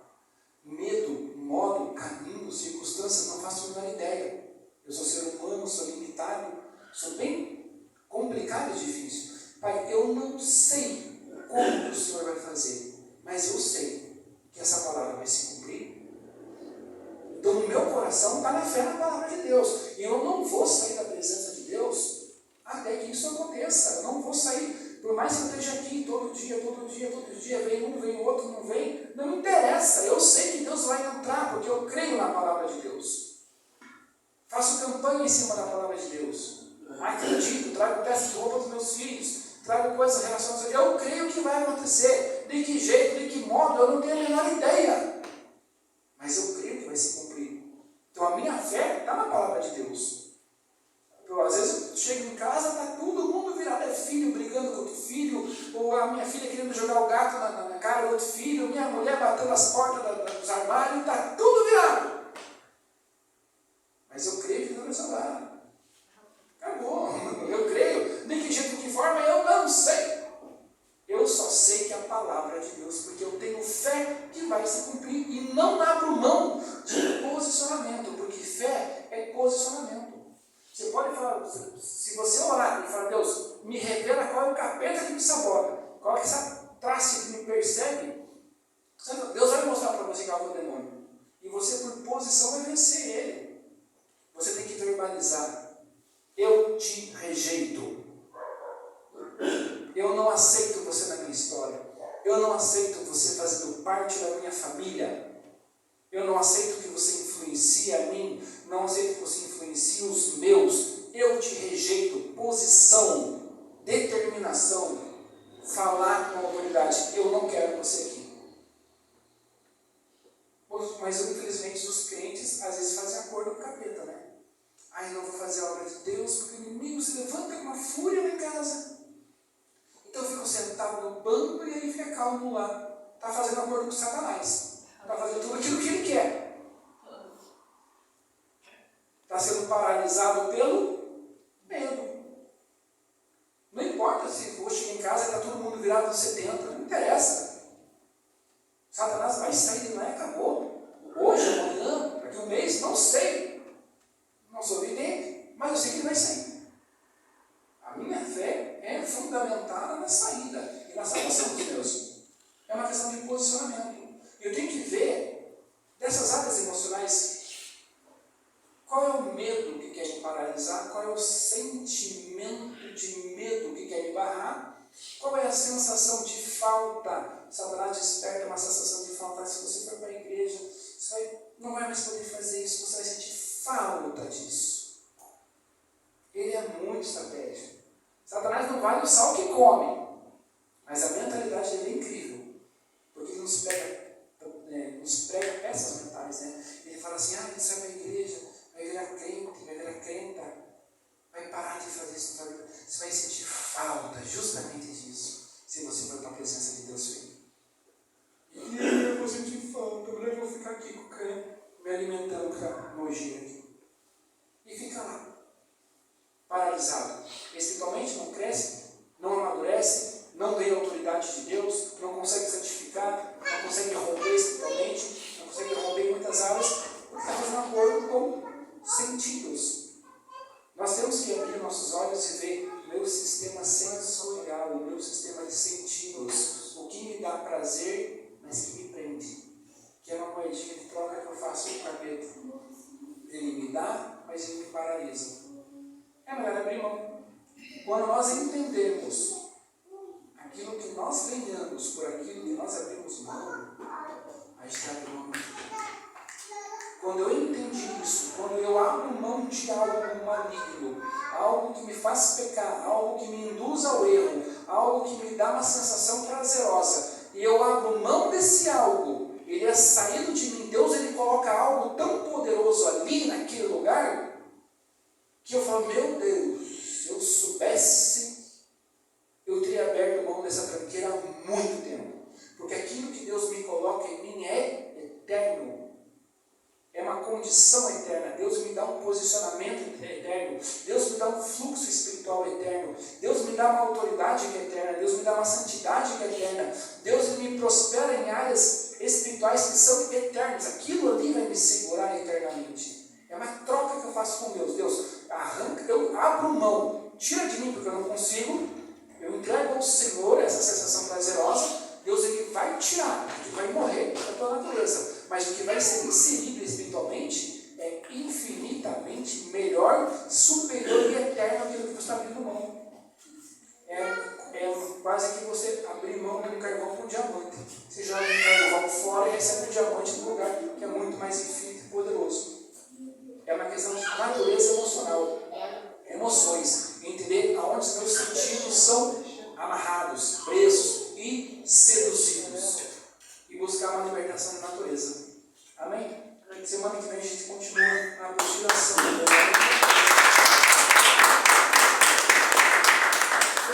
Speaker 2: Medo, modo, caminho, circunstâncias, não faço a menor ideia. Eu sou ser humano, sou limitado, sou bem complicado e difícil. Pai, eu não sei como o Senhor vai fazer, mas eu sei que essa palavra vai se cumprir. Então no meu coração está na fé na palavra de Deus, e eu não vou sair da presença de Deus até que isso aconteça. Eu não vou sair, por mais que eu esteja aqui todo dia, vem um, vem o outro, não vem, não me interessa. Eu sei que Deus vai entrar, porque eu creio na palavra de Deus. Faço campanha em cima da palavra de Deus. Acredito, trago peças de roupa dos meus filhos, trago coisas relacionadas a Deus. Eu creio que vai acontecer. De que jeito, de que modo, eu não tenho a menor ideia. Mas eu creio que vai se cumprir. Então a minha fé está na palavra de Deus. Às vezes eu chego em casa, está todo mundo virado, é filho brigando com outro filho, ou a minha filha querendo jogar o gato na cara do outro filho, minha mulher batendo as portas dos armários, está tudo virado. Mas eu creio que Deus vai salvar. Acabou. Eu creio. De que jeito, de que forma, eu não sei. Eu só sei que é a palavra de Deus, porque eu tenho fé que vai se cumprir e não abro mão de posicionamento, porque fé é posicionamento. Você pode falar, se você orar e falar, Deus, me revela qual é o capeta que me sabota, qual é essa traste que me persegue. Deus vai mostrar para você qual é o demônio. E você, por posição, vai vencer ele. Você tem que verbalizar: eu te rejeito. Eu não aceito você na minha história. Eu não aceito você fazendo parte da minha família. Eu não aceito que você influencie a mim. Não aceito que você influencie os meus. Eu te rejeito. Posição, determinação, falar com autoridade. Eu não quero você aqui. Mas infelizmente os crentes às vezes fazem acordo com o capeta, né? Ai, não vou fazer a obra de Deus porque o inimigo se levanta com uma fúria lá em casa. Então eu fico sentado no banco e ele fica calmo lá. Está fazendo acordo com Satanás. Está fazendo tudo aquilo que ele quer. Está sendo paralisado pelo medo. Não importa se vou chegar em casa e está todo mundo virado nos 70. Não interessa. Satanás vai sair de lá e acabou. Hoje, amanhã, daqui a um mês, não sei. Não sou vidente, mas eu sei que ele vai sair. A minha fé é fundamentada na saída e na salvação dos meus. É uma questão de posicionamento. Eu tenho que ver dessas áreas emocionais qual é o medo que quer me paralisar, qual é o sentimento de medo que quer me barrar, qual é a sensação de falta. Satanás desperta uma sensação de falta. Se você for para a igreja, você não vai mais poder fazer isso, você vai sentir falta disso. Ele é muito estratégico. Satanás não vale o sal que come, mas a mentalidade dele é incrível, porque ele nos prega peças mentais, né? Ele fala assim: ele sai da igreja, vai virar crente, vai virar crenta, vai parar de fazer isso na sua vida. Você vai sentir falta justamente disso, se você for para a presença de Deus, filho. E eu vou sentir falta, eu vou ficar aqui com o crente, me alimentando com a nojinha aqui. E fica lá, paralisado. Espiritualmente não cresce, não amadurece, não ganha autoridade de Deus, não consegue santificar, não consegue romper espiritualmente, não consegue romper em muitas áreas, porque está fazendo acordo com sentidos. Nós temos que abrir nossos olhos e ver o meu sistema sensorial, o meu sistema de sentidos, o que me dá prazer, mas que me prende. Que é uma moedinha de troca que eu faço com o capeta. Ele me dá, mas ele me paralisa. É melhor abrir mão. Quando nós entendemos aquilo que nós ganhamos por aquilo que nós abrimos mão, a gente abre mão. Quando eu entendi isso, quando eu abro mão de algo maligno, algo que me faz pecar, algo que me induz ao erro, algo que me dá uma sensação prazerosa, e eu abro mão desse algo, ele é saído de mim, Deus ele coloca algo tão poderoso ali naquele lugar, que eu falo: meu Deus, se eu soubesse, eu teria aberto mão dessa tranqueira há muito tempo. Porque aquilo que Deus me coloca em mim é eterno. É uma condição eterna. Deus me dá um posicionamento eterno. Deus me dá um fluxo espiritual eterno. Deus me dá uma autoridade que é eterna. Deus me dá uma santidade que é eterna. Deus me prospera em áreas espirituais que são eternas. Aquilo ali vai me segurar eternamente. É uma troca que eu faço com Deus. Deus, arranca, eu abro mão, tira de mim porque eu não consigo, eu entrego ao Senhor essa sensação prazerosa. Deus ele vai tirar, que vai morrer da tua natureza, mas o que vai ser inserido espiritualmente é infinitamente melhor, superior e eterno àquilo que você está abrindo mão. É quase que você abrir mão de um carvão com um diamante. Você joga um carvão fora e recebe um diamante no lugar que é muito mais infinito e poderoso. É uma questão de natureza emocional, emoções, entender aonde os meus sentidos são amarrados, presos e seduzidos, e buscar uma libertação da natureza. Amém? Semana que vem a gente continua na apostila santa.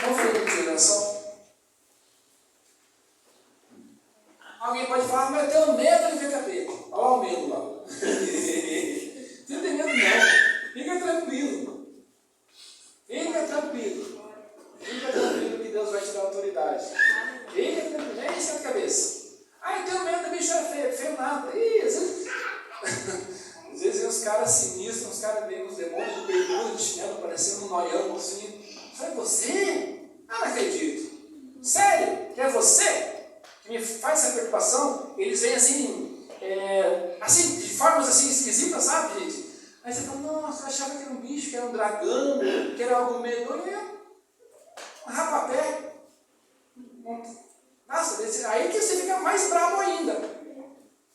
Speaker 2: Vamos fazer uma inspiração? Alguém pode falar: mas eu tenho medo de ver capeta. Olha lá o medo lá. Você não tem medo não. Fica tranquilo. Fica tranquilo. Fica tranquilo que Deus vai te dar autoridade. Fica tranquilo. Nem isso na cabeça. Eu tenho medo da bicha feia. Feio nada. Ih, às vezes vem uns caras sinistros, uns caras vêm uns demônios de bermuda, de chinelo, parecendo um noião assim. Eu falei, você? Ah, não acredito. Sério? Que é você? Que me faz essa preocupação? Eles vêm assim, de formas assim esquisitas, sabe, gente? Aí você fala, nossa, eu achava que era um bicho, que era um dragão, que era algo medonho. Um rapapé. Nossa, aí que você fica mais bravo ainda.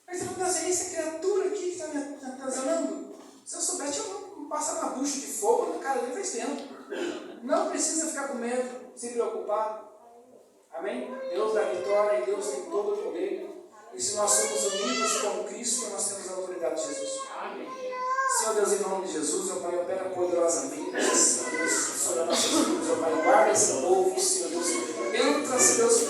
Speaker 2: Aí você fala, essa criatura aqui que está me atazanar. Se eu soubesse, eu não passava uma bucha de fogo na cara dele faz tempo. Não precisa ficar com medo, se preocupar. Amém? Deus dá vitória e Deus tem todo o poder. E se nós somos unidos com Cristo, nós temos a autoridade de Jesus. Amém. Senhor Deus, em nome de Jesus, ó Pai, opera poderosamente, Senhor Deus, sobre as nossas vidas, ó Pai, guarda esse povo, Senhor Deus, entra, Senhor Deus,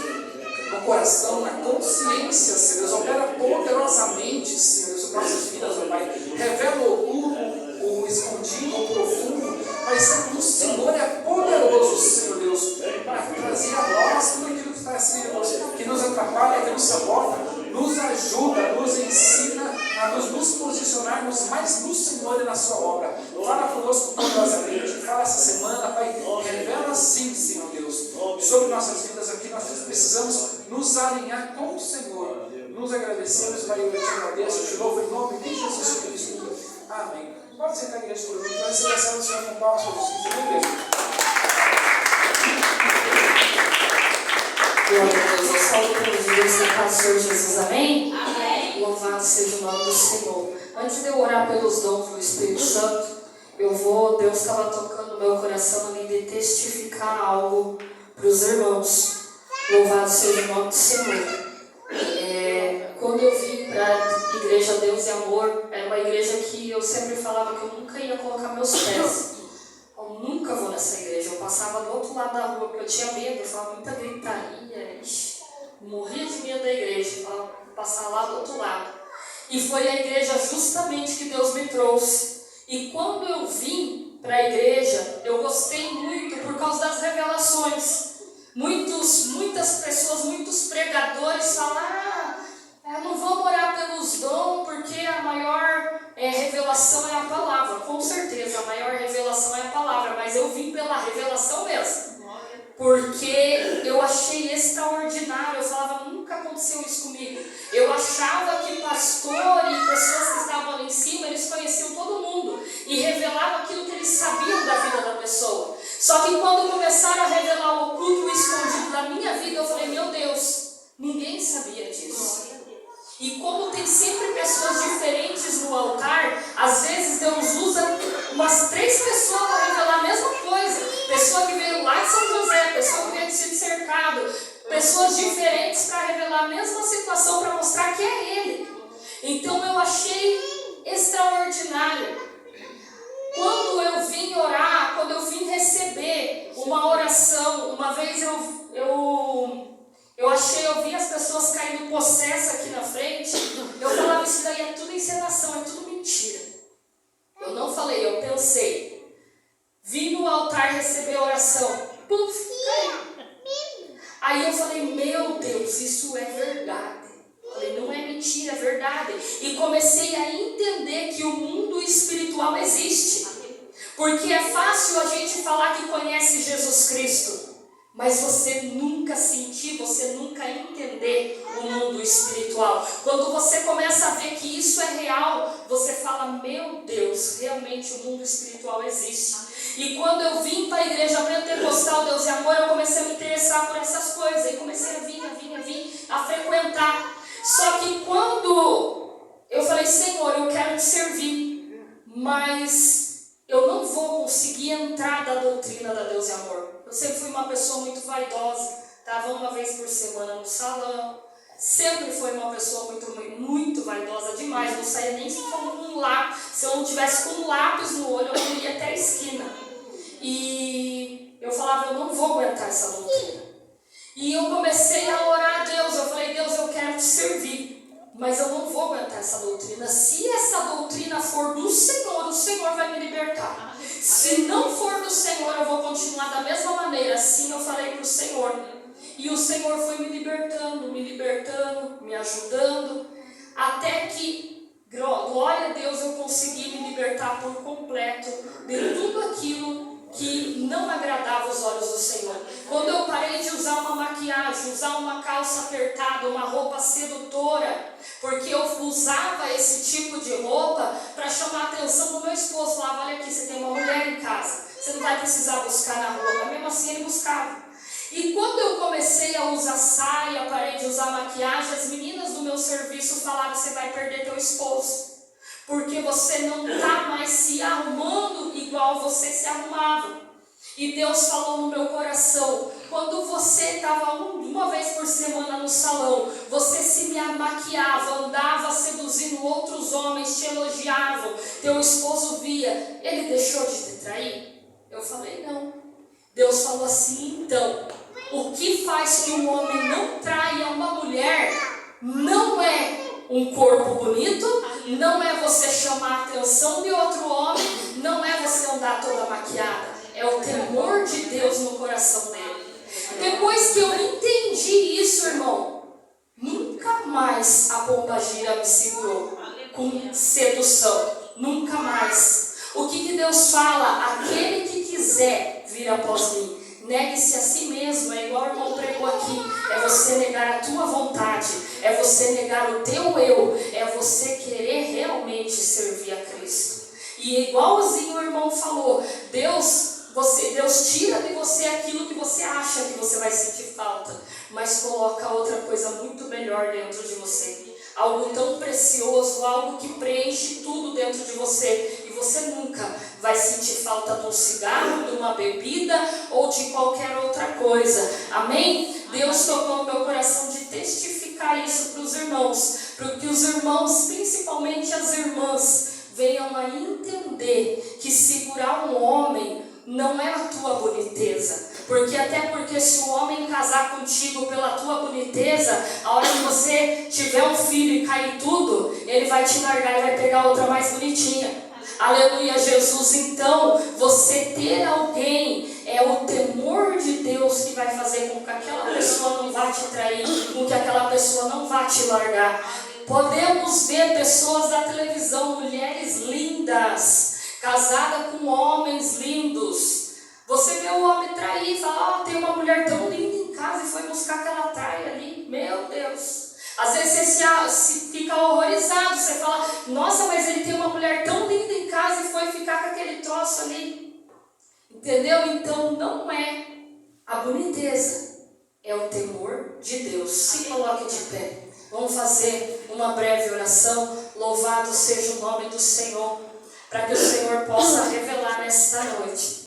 Speaker 2: no coração, na consciência, Senhor Deus, opera poderosamente, Senhor Deus, sobre nossas vidas, ó Pai, revela o oculto, o escondido, o profundo, mas o Senhor é poderoso, Senhor Deus, para trazer a nós tudo aquilo que está assim, que nos atrapalha, que nos sabota, nos ajuda, nos ensina a nos posicionarmos mais no Senhor e na sua obra. Fala conosco poderosamente, fala essa semana, Pai, revela sim, Senhor Deus, sobre nossas vidas aqui. Nós precisamos nos alinhar com o Senhor. Nos agradecemos, Pai, eu te agradeço, te louvo em nome de Jesus Cristo. Amém. Pode sentar, igreja, por mim, vai ser essa do Senhor com palmas para vocês.
Speaker 1: Glória a Deus, eu saúdo pelos dias da paz do Senhor Jesus, amém? Amém. Louvado seja o nome do Senhor. Antes de eu orar pelos dons do Espírito Santo, Deus estava tocando no meu coração ali de testificar algo para os irmãos. Louvado seja o nome do Senhor. Quando eu vim para a Igreja Deus e Amor, era uma igreja que eu sempre falava que eu nunca ia colocar meus pés. Eu nunca vou nessa igreja. Eu passava do outro lado da rua porque eu tinha medo, eu falava muita gritaria. Morria de medo da igreja, eu passar lá do outro lado. E foi a igreja justamente que Deus me trouxe. E quando eu vim para a igreja, eu gostei muito por causa das revelações. Muitas pessoas, muitos pregadores falam, não vamos orar pelos dons porque a maior revelação é a palavra. Com certeza, a maior revelação é a palavra, mas eu vim pela revelação mesmo. Porque eu achei extraordinário, eu falava, nunca aconteceu isso comigo. Eu achava que pastor e pessoas que estavam ali em cima, eles conheciam todo mundo e revelavam aquilo que eles sabiam da vida da pessoa. Só que quando começaram a revelar o oculto e o escondido da minha vida, eu falei, meu Deus, ninguém sabia disso. E como tem sempre pessoas diferentes no altar, às vezes Deus usa umas 3 pessoas para revelar a mesma coisa. Pessoa que veio lá de São José, pessoa que veio de Sítio Cercado, pessoas diferentes para revelar a mesma situação, para mostrar que é Ele. Então eu achei extraordinário. Quando eu vim orar, quando eu vim receber uma oração, uma vez eu vi as pessoas caindo possessa aqui na frente, eu falava, isso daí é tudo encenação, é tudo mentira. Eu não falei, eu pensei. Vim no altar receber a oração. Puf, caiu. Aí eu falei, meu Deus, isso é verdade. Falei, não é mentira, é verdade. E comecei a entender que o mundo espiritual existe. Porque é fácil a gente falar que conhece Jesus Cristo, mas você nunca sentir, você nunca entender o mundo espiritual. Quando você começa a ver que isso é real, você fala, meu Deus, realmente o mundo espiritual existe. E quando eu vim para a igreja pentecostal Deus e Amor, eu comecei a me interessar por essas coisas. E comecei a vir, a frequentar. Só que quando eu falei, Senhor, eu quero te servir, mas eu não vou conseguir entrar da doutrina da Deus e Amor. Eu sempre fui uma pessoa muito vaidosa, estava uma vez por semana no salão, sempre foi uma pessoa muito vaidosa demais, não saía nem se eu não tivesse com um lápis no olho, eu não ia até a esquina. E eu falava, eu não vou aguentar essa doutrina. E eu comecei a orar a Deus, eu falei, Deus, eu quero te servir, mas eu não vou aguentar essa doutrina. Se essa doutrina for do Senhor, o Senhor vai me libertar. Se não for do Senhor, eu vou continuar da mesma maneira. Assim eu falei para o Senhor. E o Senhor foi me libertando, me ajudando, até que, glória a Deus, eu consegui me libertar por completo de tudo aquilo que não agradava os de usar uma maquiagem, usar uma calça apertada, uma roupa sedutora, porque eu usava esse tipo de roupa para chamar a atenção do meu esposo. Falava, olha aqui, você tem uma mulher em casa, você não vai precisar buscar na rua. Mas mesmo assim ele buscava. E quando eu comecei a usar saia, parei de usar maquiagem, as meninas do meu serviço falaram, você vai perder teu esposo, porque você não está mais se arrumando igual você se arrumava. E Deus falou no meu coração, quando você estava uma vez por semana no salão, você se maquiava, andava seduzindo outros homens, te elogiavam, teu esposo via, ele deixou de te trair? Eu falei, não. Deus falou assim, então, o que faz que um homem não traia uma mulher não é um corpo bonito, não é você chamar a atenção de outro homem, não é você andar toda maquiada, é o temor de Deus no coração dele. Depois que eu entendi isso, irmão, nunca mais a pombagira me segurou com sedução, nunca mais. O que Deus fala? Aquele que quiser vir após mim, negue-se a si mesmo, é igual o irmão pregou aqui, é você negar a tua vontade, é você negar o teu eu, é você querer realmente servir a Cristo. E igualzinho o irmão falou, Deus tira de você aquilo que você acha que você vai sentir falta, mas coloca outra coisa muito melhor dentro de você. Algo tão precioso, algo que preenche tudo dentro de você. E você nunca vai sentir falta de um cigarro, de uma bebida ou de qualquer outra coisa. Amém? Deus tocou no meu coração de testificar isso para os irmãos. Para que os irmãos, principalmente as irmãs, venham a entender que segurar um homem não é a tua boniteza. Porque se o homem casar contigo pela tua boniteza, a hora que você tiver um filho e cair tudo, ele vai te largar e vai pegar outra mais bonitinha. Aleluia, Jesus. Então, você ter alguém é o temor de Deus que vai fazer com que aquela pessoa não vá te trair, com que aquela pessoa não vá te largar. Podemos ver pessoas da televisão, mulheres lindas, casadas com homens lindos. Você vê o homem trair e fala, tem uma mulher tão linda em casa e foi buscar aquela traia ali. Meu Deus. Às vezes você se fica horrorizado, você fala, nossa, mas ele tem uma mulher tão linda em casa e foi ficar com aquele troço ali. Entendeu? Então não é a boniteza, é o temor de Deus. Se coloque de pé. Vamos fazer uma breve oração. Louvado seja o nome do Senhor, para que o Senhor possa revelar nesta noite